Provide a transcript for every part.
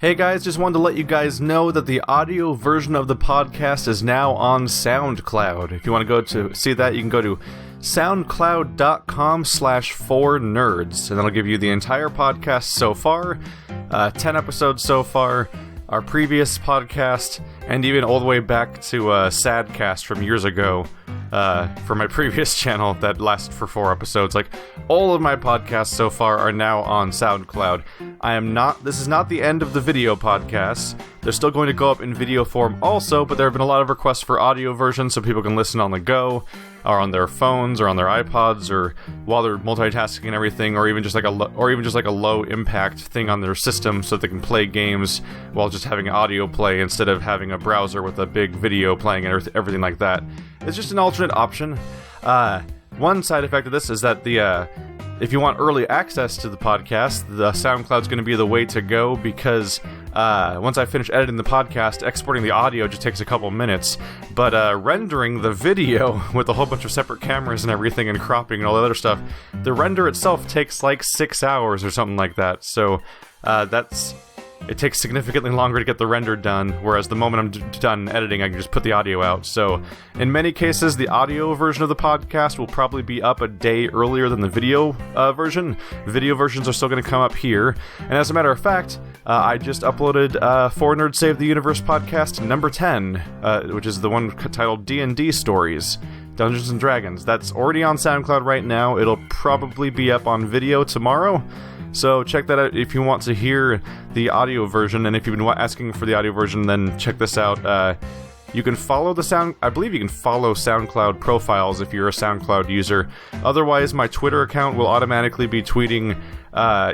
Hey guys, just wanted to let you guys know that the audio version of the podcast is now on Soundcloud. If you want to go to see that, you can go to soundcloud.com/4nerds, and that'll give you the entire podcast so far, 10 episodes so far, our previous podcast, and even all the way back to Sadcast from years ago, for my previous channel that lasted for 4 episodes. Like, all of my podcasts so far are now on SoundCloud. This is not the end of the video podcasts. They're still going to go up in video form also, but there have been a lot of requests for audio versions so people can listen on the go, or on their phones, or on their iPods, or while they're multitasking and everything, or even just like a low impact thing on their system so they can play games while just having audio play instead of having a browser with a big video playing and everything like that. It's just an alternate option. One side effect of this is that if you want early access to the podcast, the SoundCloud's going to be the way to go, because once I finish editing the podcast, exporting the audio just takes a couple minutes, but rendering the video with a whole bunch of separate cameras and everything and cropping and all that other stuff, the render itself takes like 6 hours or something like that, so it takes significantly longer to get the render done, whereas the moment I'm done editing, I can just put the audio out. So, in many cases, the audio version of the podcast will probably be up a day earlier than the video version. Video versions are still going to come up here. And as a matter of fact, I just uploaded Four Nerds Save the Universe podcast number 10, which is the one titled D&D Stories. Dungeons & Dragons. That's already on SoundCloud right now. It'll probably be up on video tomorrow. So check that out if you want to hear the audio version, and if you've been asking for the audio version, then check this out. You can follow I believe you can follow SoundCloud profiles if you're a SoundCloud user. Otherwise, my Twitter account will automatically be tweeting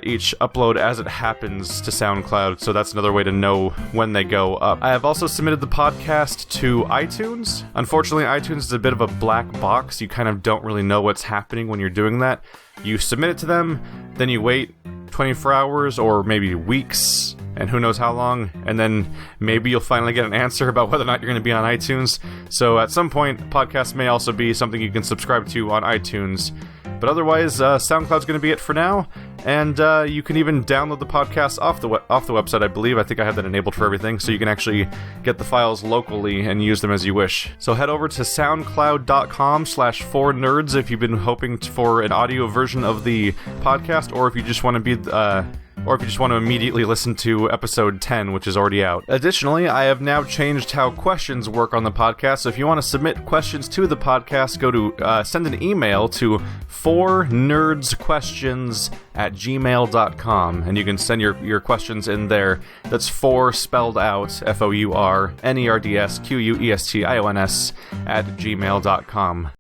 each upload as it happens to SoundCloud, so that's another way to know when they go up. I have also submitted the podcast to iTunes. Unfortunately, iTunes is a bit of a black box. You kind of don't really know what's happening when you're doing that. You submit it to them, then you wait 24 hours or maybe weeks, and who knows how long, and then maybe you'll finally get an answer about whether or not you're going to be on iTunes. So at some point, podcasts may also be something you can subscribe to on iTunes. But otherwise, SoundCloud's going to be it for now, and you can even download the podcast off the website, I believe. I think I have that enabled for everything, so you can actually get the files locally and use them as you wish. So head over to soundcloud.com/4nerds if you've been hoping for an audio version of the podcast, or if you just want to immediately listen to episode 10, which is already out. Additionally, I have now changed how questions work on the podcast, so if you want to submit questions to the podcast, go to send an email to FourNerdsQuestions@gmail.com, and you can send your questions in there. That's 4 spelled out, FourNerdsQuestions @gmail.com.